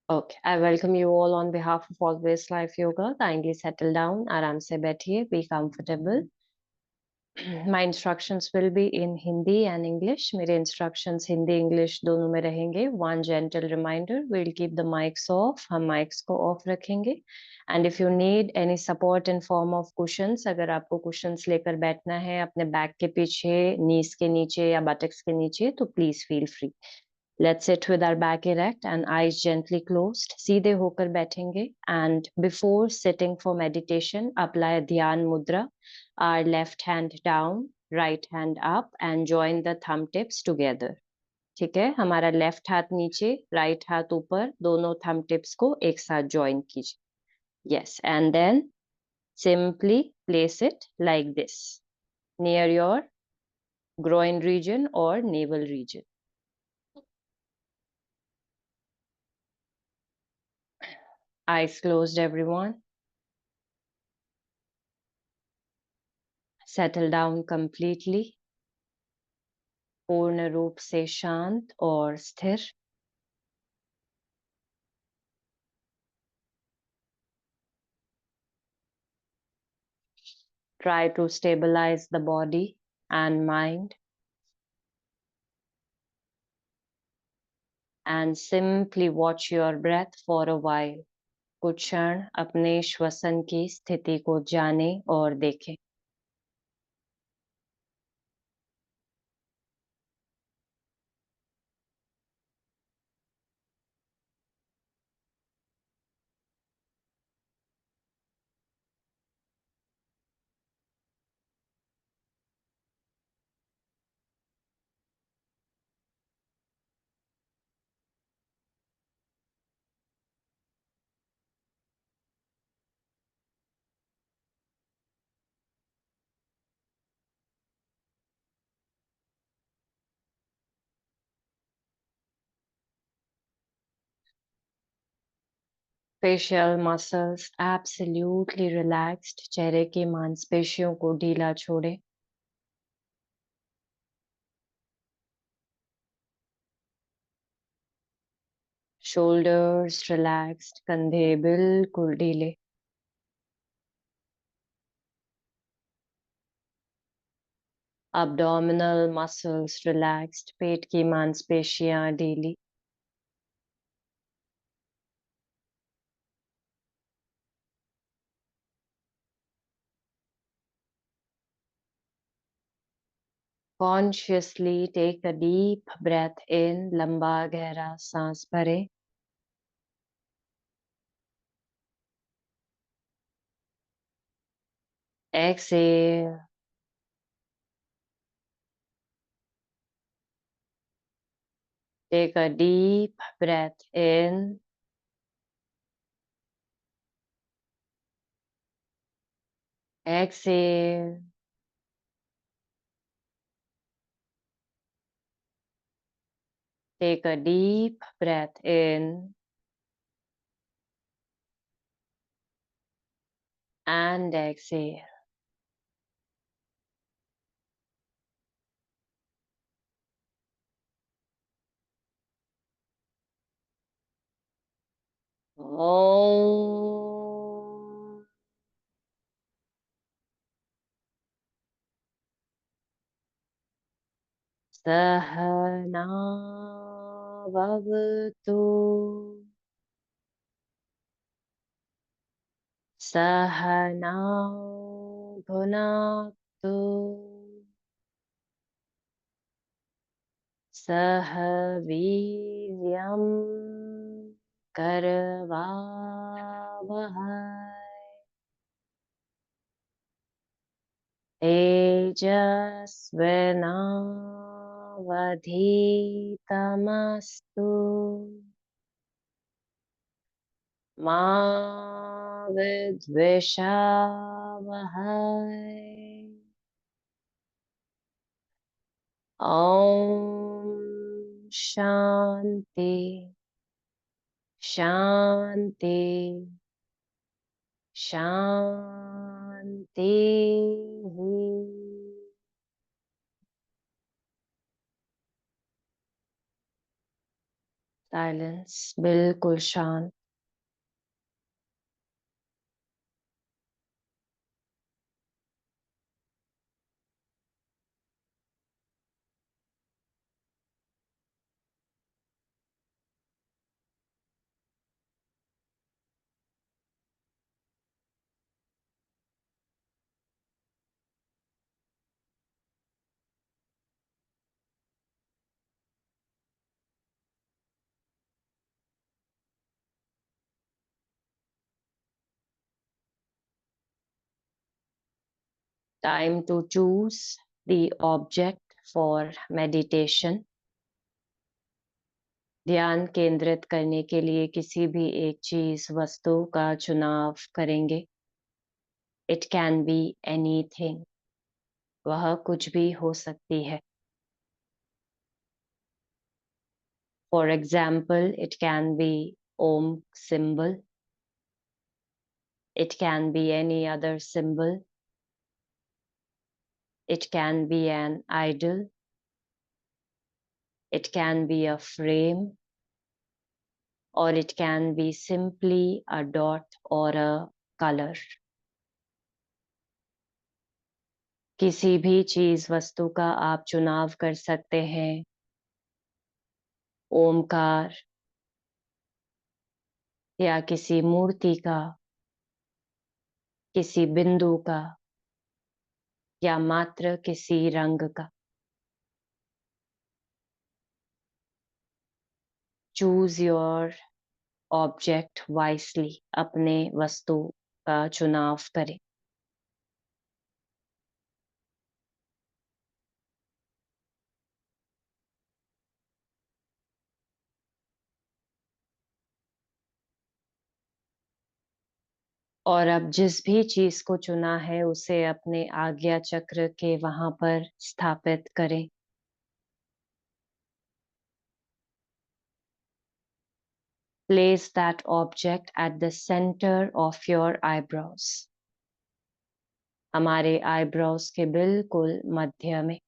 Okay, I welcome you all on behalf of Always Life Yoga. Kindly settle down, आराम से बैठिए, be comfortable. My instructions will be in Hindi and English. मेरे instructions Hindi English दोनों में रहेंगे. One gentle reminder, we'll keep the mics off. हम mics को off रखेंगे. And if you need any support in form of cushions, अगर आपको cushions लेकर बैठना है अपने बैक के पीछे, knees के नीचे या buttocks के नीचे, तो please feel free. Let's sit with our back erect and eyes gently closed. सीधे होकर बैठेंगे. And before sitting for meditation, apply Dhyan Mudra. Our left hand down, right hand up, and join the thumb tips together. ठीक है, हमारा left हाथ नीचे, right हाथ ऊपर, दोनों थंब टिप्स को एक साथ ज्वाइन कीजिए. Yes, and then simply place it like this, near your groin region or navel region. Eyes closed, everyone. Settle down completely. पूर्ण रूप से शांत और स्थिर. Try to stabilize the body and mind. And simply watch your breath for a while. कुछ क्षण अपने श्वसन की स्थिति को जाने और देखें. Facial muscles absolutely relaxed. चेहरे की मांसपेशियों को ढीला छोड़े. Shoulders relaxed. कंधे बिल्कुल ढीले. Abdominal muscles relaxed. पेट की मांसपेशियां ढीली. Consciously take a deep breath in. लंबा गहरा सांस भरें. Exhale. Take a deep breath in. Exhale. Take a deep breath in. And exhale. Om. Sahana Vavatu. Sahana Bhunaktu. Sah Viryam Karavavahai. Tejasvinavadhitamastu. Ma vidvishavahai. Om Shanti Shanti Shanti. Silence, बिल्कुल शांत। Time to choose the object for meditation. ध्यान केंद्रित करने के लिए किसी भी एक चीज वस्तु का चुनाव करेंगे. It can be anything. वह कुछ भी हो सकती है. For example, it can be Om symbol. It can be any other symbol. It can be an idol. It can be a frame. Or it can be simply a dot or a color. किसी भी चीज वस्तु का आप चुनाव कर सकते हैं. ओमकार या किसी मूर्ति का, किसी बिंदु का या मात्र किसी रंग का. Choose your object wisely. अपने वस्तु का चुनाव करें. और अब जिस भी चीज को चुना है उसे अपने आज्ञा चक्र के वहां पर स्थापित करें. Place that object at the center of your eyebrows. हमारे आईब्रोज के बिल्कुल मध्य में.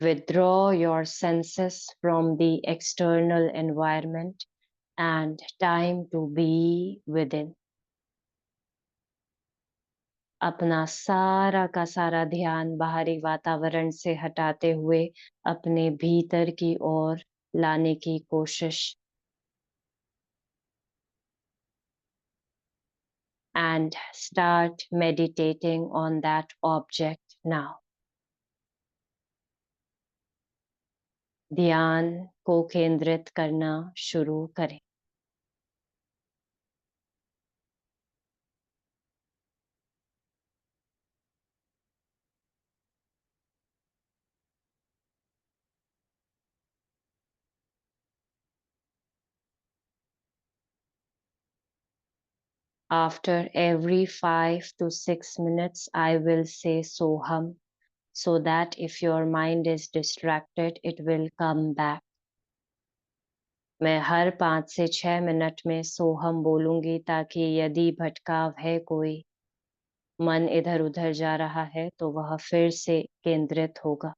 Withdraw your senses from the external environment and time to be within. अपना सारा का सारा ध्यान बाहरी वातावरण से हटाते हुए अपने भीतर की ओर लाने की कोशिश. And start meditating on that object now. ध्यान को केंद्रित करना शुरू करें. After every 5 to 6 minutes, I will say Soham, so that if your mind is distracted, it will come back. मैं हर 5 से 6 मिनट में सोहम बोलूंगी ताकि यदि भटकाव है कोई, मन इधर उधर जा रहा है तो वह फिर से केंद्रित होगा.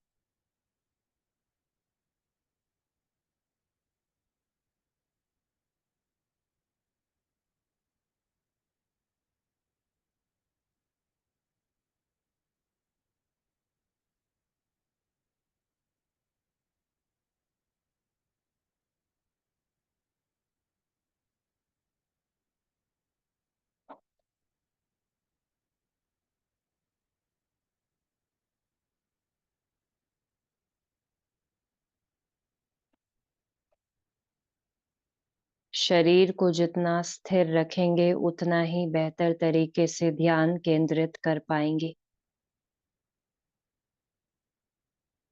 शरीर को जितना स्थिर रखेंगे उतना ही बेहतर तरीके से ध्यान केंद्रित कर पाएंगे.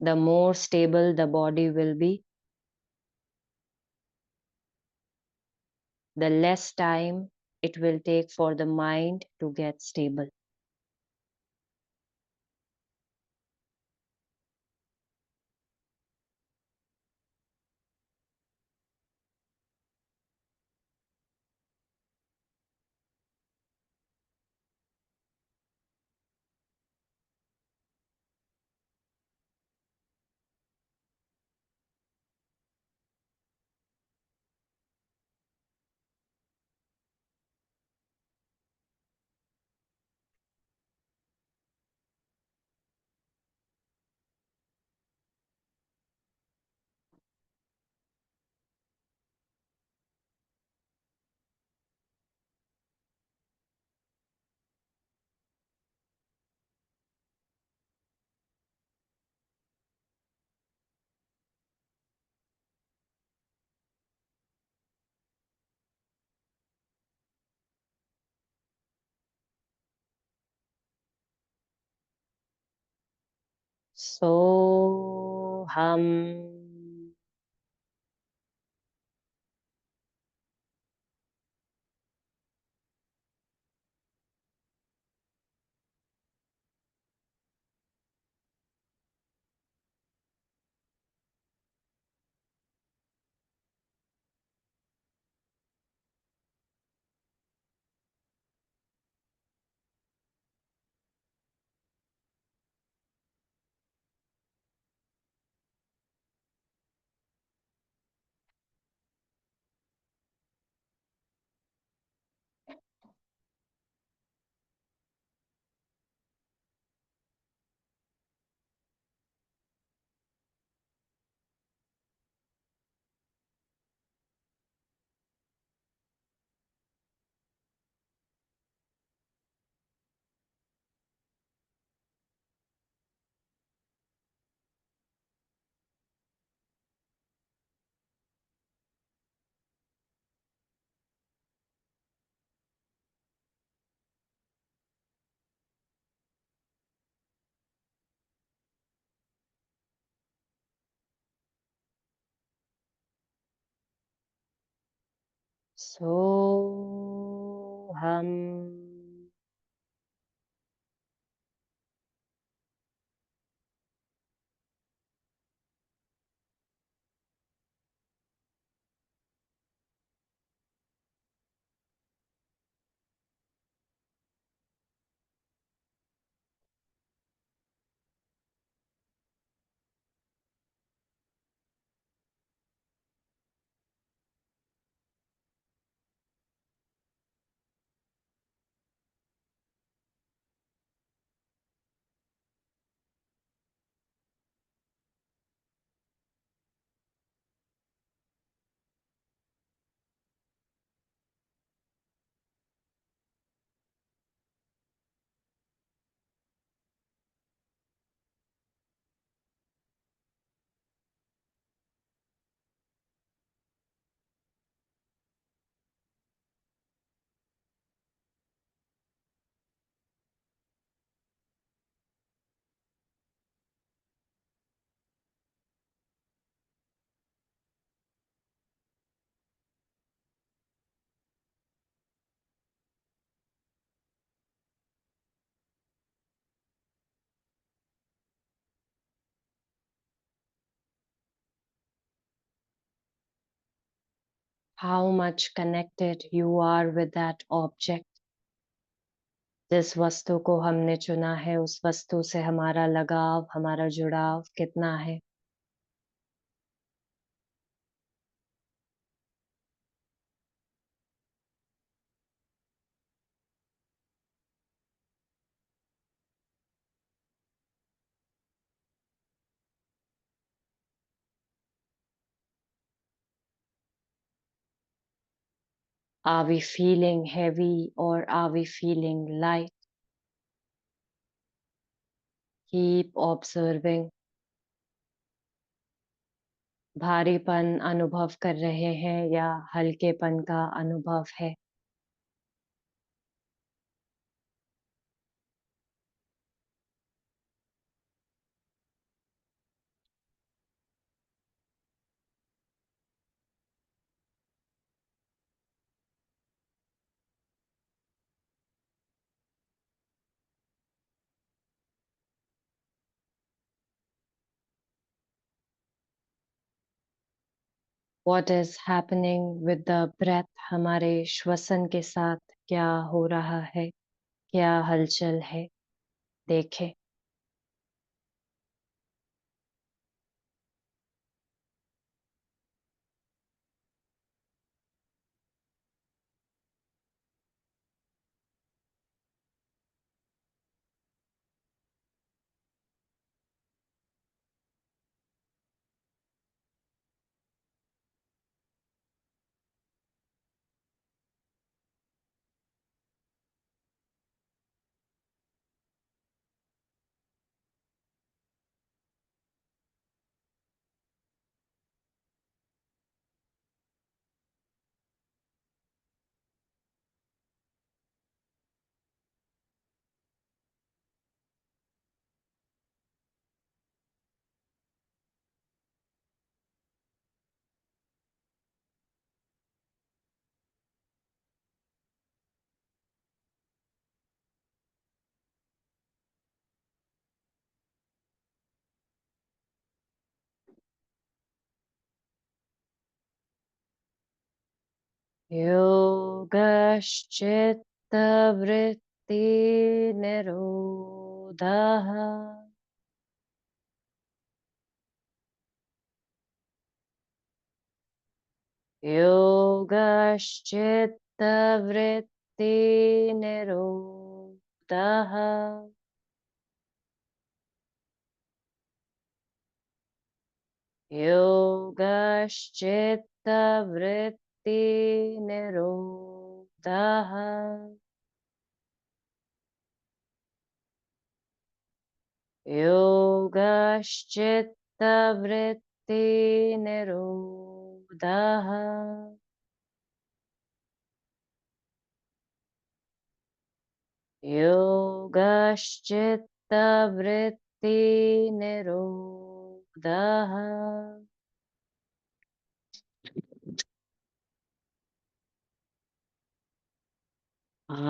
The more stable the body will be, the less time it will take for the mind to get stable. Soham. Soham. How much connected you are with that object? जिस वस्तु को हमने चुना है उस वस्तु से हमारा लगाव, हमारा जुड़ाव कितना है? Are we feeling heavy or are we feeling light? Keep observing. भारीपन अनुभव कर रहे हैं या हल्केपन का अनुभव है? What is happening with the breath? हमारे श्वसन के साथ क्या हो रहा है? क्या हलचल है? देखें। योगश्चित्तवृत्तिनिरोधः योगश्चित्तवृत्तिनिरोधः योगश्चित्तवृत्तिनिरोधः योगश्चित्तवृत्तिनिरोधः योगश्चित्तवृत्तिनिरोधः Om.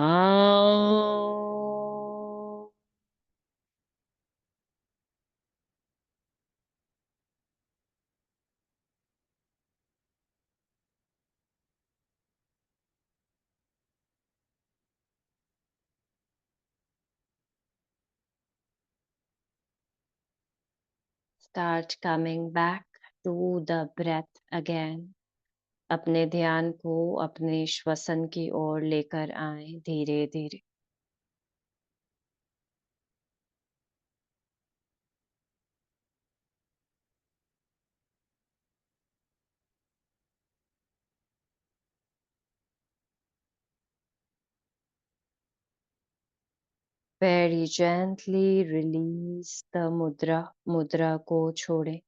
Start coming back to the breath again. अपने ध्यान को अपने श्वसन की ओर लेकर आए धीरे धीरे. Very gently release the mudra. मुद्रा को छोड़े.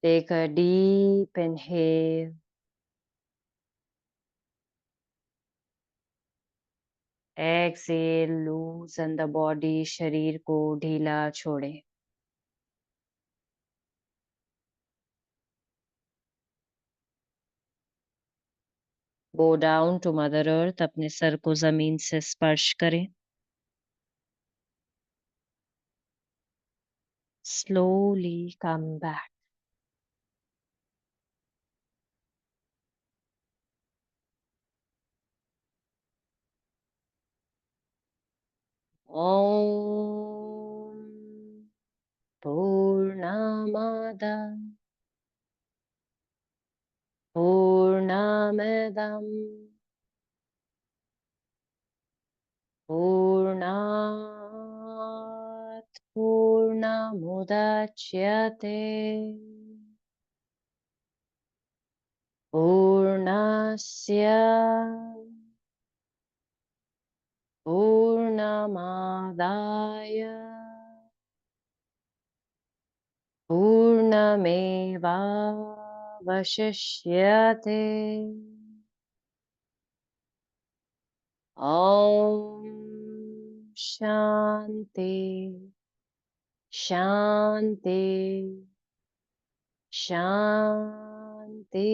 Take a deep inhale. Exhale, loosen the body. शरीर को ढीला छोड़े. Go down to Mother Earth. अपने सर को जमीन से स्पर्श करें. Slowly come back. Om Purnamada Purnamidam Purnat Purnamudachyate Purnasya Purnamadaya Purnamevavashishyate. Om Shanti Shanti Shanti.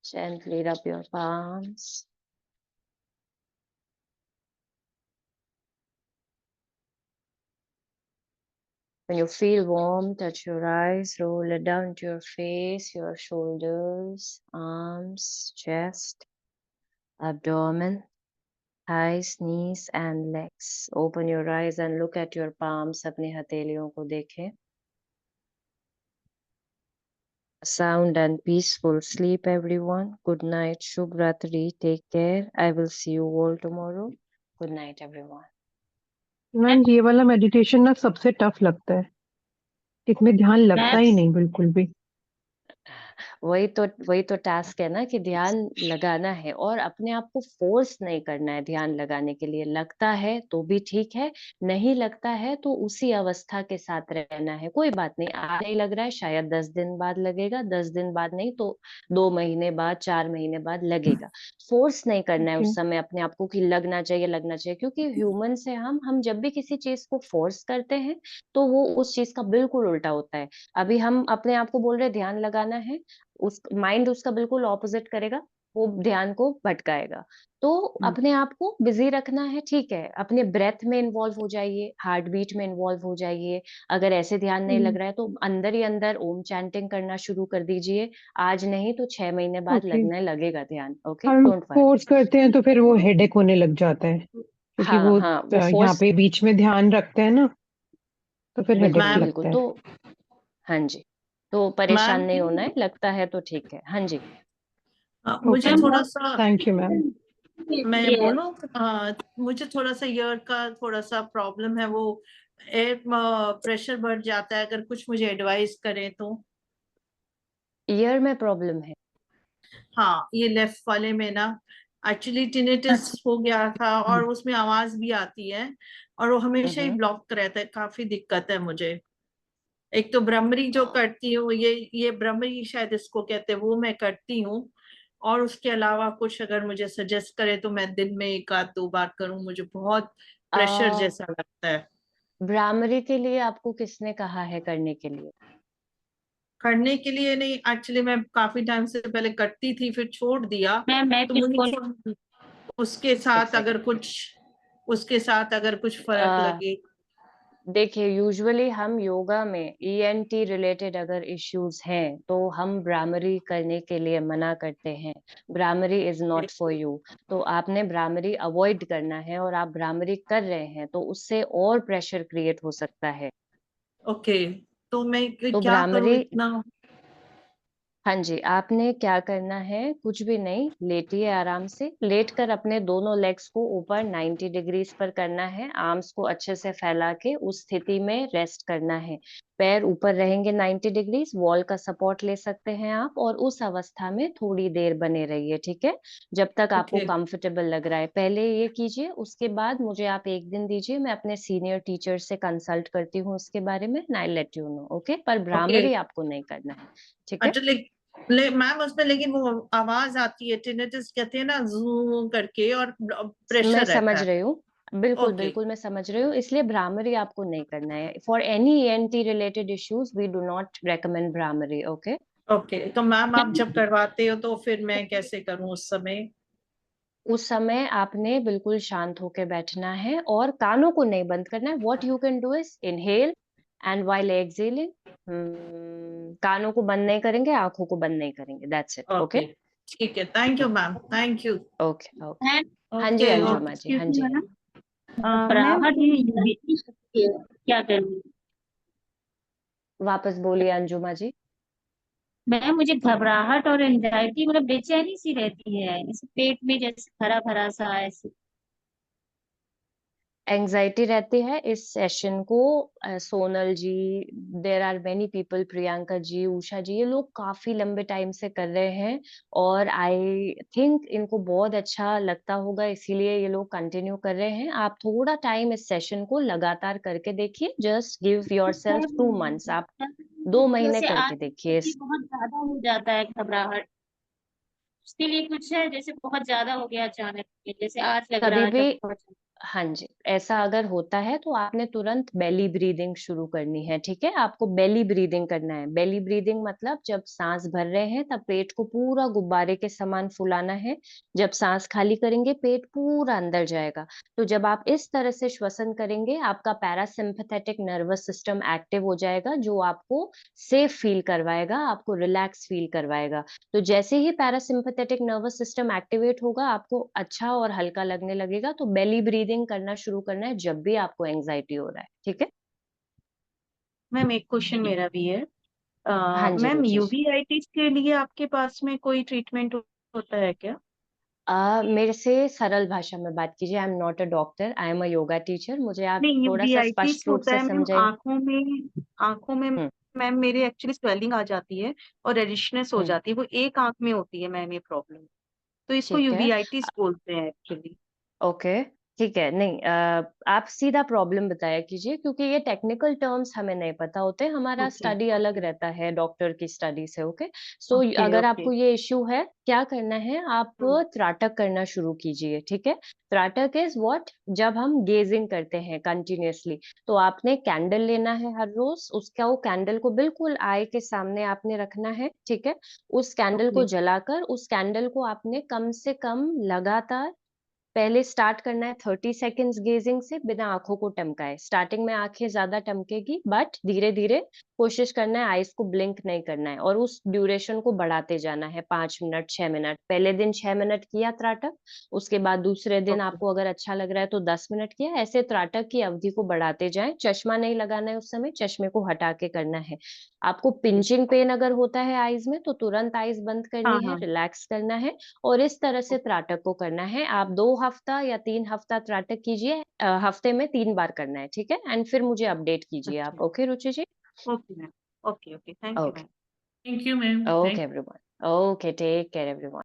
Gently rub your palms. When you feel warm, touch your eyes, roll it down to your face, your shoulders, arms, chest, abdomen, thighs, knees and legs. Open your eyes and look at your palms. अपनी हथेलियों को देखें. Sound and peaceful sleep, everyone. Good night. Shubh Ratri. Take care. I will see you all tomorrow. Good night, everyone. Ma'am ये वाला meditation ना सबसे tough लगता है. इसमें ध्यान लगता ही नहीं बिल्कुल भी. वही तो टास्क है ना कि ध्यान लगाना है और अपने आप को फोर्स नहीं करना है ध्यान लगाने के लिए. लगता है तो भी ठीक है, नहीं लगता है तो उसी अवस्था के साथ रहना है. कोई बात नहीं, आज नहीं लग रहा है, शायद 10 दिन बाद लगेगा, 10 दिन बाद नहीं तो 2 महीने बाद, 4 महीने बाद लगेगा. फोर्स नहीं करना है उस समय अपने आप को कि लगना चाहिए, क्योंकि ह्यूमन से हम जब भी किसी चीज को फोर्स करते हैं तो वो उस चीज का बिल्कुल उल्टा होता है. अभी हम अपने आप को बोल रहे ध्यान लगाना है, उस माइंड उसका बिल्कुल ऑपोजिट करेगा. वो ध्यान को भटकाएगा। तो अपने आप को बिजी रखना है, ठीक है, अपने ब्रेथ में इन्वॉल्व हो जाइए, हार्ट बीट में इन्वॉल्व हो जाइए। अगर ऐसे ध्यान नहीं लग रहा है तो अंदर ही अंदर ओम चैंटिंग करना शुरू कर दीजिए। आज नहीं तो 6 महीने बाद ओके। लगने लगेगा ध्यान। ओके, हम डोंट वरी। फोर्स करते हैं तो फिर वो हेडेक होने लग जाता है, क्योंकि हाँ वो हाँ, वो यहाँ फोर्स, पे बीच में ध्यान रखते हैं ना, तो फिर हेडेक बिल्कुल मैम बिल्कुल। लगता है। तो हाँ जी, तो परेशान मैम नहीं होना है, लगता है तो ठीक है। हाँ जी। मुझे ओके, थोड़ा सा, थैंक यू मैम। मैं बोलूं, मुझे थोड़ा सा ईयर का थोड़ा सा प्रॉब्लम है, वो एयर प्रेशर बढ़ जाता है, अगर कुछ मुझे एडवाइस करें तो। ईयर में प्रॉब्लम है? हाँ, ये लेफ्ट वाले में ना एक्चुअली टिनेटिस हो गया था, और उसमें आवाज भी आती है, और वो हमेशा ही हम्म। ब्लॉक रहता है, काफी दिक्कत है मुझे। एक तो भ्रमरी जो करती हूँ, ये भ्रमरी शायद इसको कहते हैं, वो मैं करती हूँ। और उसके अलावा कुछ अगर मुझे सजेस्ट करे तो मैं दिन में 1 आध 2 बार करूँ, मुझे बहुत प्रेशर आ, जैसा लगता है। भ्रामरी के लिए आपको किसने कहा है करने के लिए? करने के लिए नहीं, एक्चुअली मैं काफी टाइम से पहले करती थी, फिर छोड़ दिया। मैं तो बिल्कुल मुझे उसके एक साथ सेकेंड। अगर कुछ उसके साथ अगर कुछ फर्क लगे। देखिए, यूजुअली हम योगा में ईएनटी रिलेटेड अगर इश्यूज हैं तो हम भ्रामरी करने के लिए मना करते हैं। Bhramari is not for you. तो आपने भ्रामरी अवॉइड करना है, और आप भ्रामरी कर रहे हैं तो उससे और प्रेशर क्रिएट हो सकता है। ओके, तो मैं तो क्या करूँ भ्रामरी, इतना? हाँ जी, आपने क्या करना है, कुछ भी नहीं, लेटिए आराम से। लेट कर अपने दोनों लेग्स को ऊपर 90 डिग्रीज पर करना है, आर्म्स को अच्छे से फैला के उस स्थिति में रेस्ट करना है। पैर ऊपर रहेंगे 90 डिग्रीज, वॉल का सपोर्ट ले सकते हैं आप, और उस अवस्था में थोड़ी देर बने रहिए, ठीक है, जब तक आपको ओके कंफर्टेबल लग रहा है। पहले ये कीजिए, उसके बाद मुझे आप एक दिन दीजिए, मैं अपने सीनियर टीचर से कंसल्ट करती हूँ उसके बारे में, I let you know. Okay, पर ओके। भ्रामरी आपको नहीं करना है, ठीक है। अच्छा, मैम उसमें लेकिन वो आवाज आती है, टिनेटिस कहते हैं ना, जू करके, और मैं प्रेशर रहता समझ है। रही हूँ, बिल्कुल ओके बिल्कुल मैं समझ रही हूँ, इसलिए भ्रामरी आपको नहीं करना है। For any ENT related issues we do not recommend bhramari. Okay. Okay. तो मैम आप जब करवाते हो तो फिर मैं कैसे करूं उस समय? उस समय आपने बिल्कुल शांत होकर बैठना है और कानों को नहीं बंद करना है। What you can do is inhale and while exhaling, कानों को बंद नहीं करेंगे, आंखों को बंद नहीं करेंगे, दैट्स इट। ओके ओके, ठीक है, thank you ma'am, thank you. Okay okay. Ma'am, हाँ जी ओके अंजुमा जी, ओके। एक्सक्यूज हाँ मी जी, हाँ मैडम, जी। मैम घबराहट ये और क्या करूँ? वापस बोलिए अंजुमा जी। मैम, मुझे घबराहट और एंजाइटी, मतलब बेचैनी सी रहती है, इस पेट में जैसे भरा भरा सा ऐसे। एंजाइटी रहती है इस सेशन को, Sonal ji, there are many people, Priyanka ji, Usha ji, ये लोग काफी लंबे टाइम से कर रहे हैं, और आई थिंक इनको बहुत अच्छा लगता होगा, इसीलिए ये लोग कंटिन्यू कर रहे हैं। आप थोड़ा टाइम इस सेशन को लगातार करके देखिए, just give your self 2 months, आप 2 महीने जैसे करके आज देखिए। बहुत ज्यादा हो जाता है घबराहट, उसके लिए कुछ है? जैसे बहुत ज्यादा हो गया अचानक, जैसे आज लग रहा कभी है भी, जब बहुत हाँ जी, ऐसा अगर होता है तो आपने तुरंत बेली ब्रीदिंग शुरू करनी है, ठीक है, आपको बेली ब्रीदिंग करना है। बेली ब्रीदिंग मतलब जब सांस भर रहे हैं तब पेट को पूरा गुब्बारे के समान फुलाना है, जब सांस खाली करेंगे पेट पूरा अंदर जाएगा। तो जब आप इस तरह से श्वसन करेंगे आपका पैरासिम्पथेटिक नर्वस सिस्टम एक्टिव हो जाएगा, जो आपको सेफ फील करवाएगा, आपको रिलैक्स फील करवाएगा। तो जैसे ही पैरासिम्पथेटिक नर्वस सिस्टम एक्टिवेट होगा आपको अच्छा और हल्का लगने लगेगा। तो बेली ब्रीदिंग करना शुरू करना है जब भी आपको एंजाइटी हो रहा है, ठीक है। मैम एक क्वेश्चन मेरा भी है। हाँ जी मैम रुचि जी। यूवीआईटिस के लिए आपके पास में कोई ट्रीटमेंट होता है क्या? मेरे से सरल भाषा में बात कीजिए, I am not a doctor, I am a yoga teacher, मुझे आप नहीं, थोड़ा सा यूवीआईटिस स्पष्ट रूप होता से है मैम समझाइए। आंखों में हम्म मैम मेरे एक्चुअली स्वेलिंग आ जाती है और रेडिशनेस हो हम्म। जाती है, वो एक आंख में होती है मैम ये प्रॉब्लम। तो इसको ठीक है, यूवीआईटिस बोलते हैं एक्चुअली। ओके। ठीक है, नहीं आप सीधा प्रॉब्लम बताया कीजिए, क्योंकि ये टेक्निकल टर्म्स हमें नहीं पता होते, हमारा ओके स्टडी अलग ओके रहता है डॉक्टर की स्टडी से। ओके, सो ओके अगर ओके आपको ये इश्यू है, क्या करना है, आप त्राटक करना शुरू कीजिए। ठीक है, त्राटक इज व्हाट, जब हम गेजिंग करते हैं कंटिन्यूअसली, तो आपने कैंडल लेना है हर रोज, उसका वो कैंडल को बिल्कुल आई के सामने आपने रखना है। ठीक है, उस कैंडल को ओके जलाकर उस कैंडल को आपने कम से कम लगातार पहले स्टार्ट करना है 30 सेकेंड्स गेजिंग से, बिना आंखों को टमकाए। स्टार्टिंग में आंखें ज्यादा टमकेगी, बट धीरे धीरे कोशिश करना है आईज को ब्लिंक नहीं करना है, और उस ड्यूरेशन को बढ़ाते जाना है, 5 मिनट 6 मिनट। पहले दिन 6 मिनट किया त्राटक, उसके बाद दूसरे दिन ओके आपको अगर अच्छा लग रहा है तो 10 मिनट किया। ऐसे त्राटक की अवधि को बढ़ाते जाएं। चश्मा नहीं लगाना है उस समय, चश्मे को हटा के करना है। आपको पिंचिंग पेन अगर होता है आईज में, तो तुरंत आईज बंद हाँ करनी है, हाँ रिलैक्स करना है, और इस तरह से त्राटक को करना है। आप 2 हफ्ता या 3 हफ्ता त्राटक कीजिए, हफ्ते में 3 बार करना है। ठीक है, एंड फिर मुझे अपडेट कीजिए आप। अच्छा okay Ruchi ji? Okay ma'am okay okay thank you okay, ma'am thank you ma'am, okay everyone, okay, take care everyone.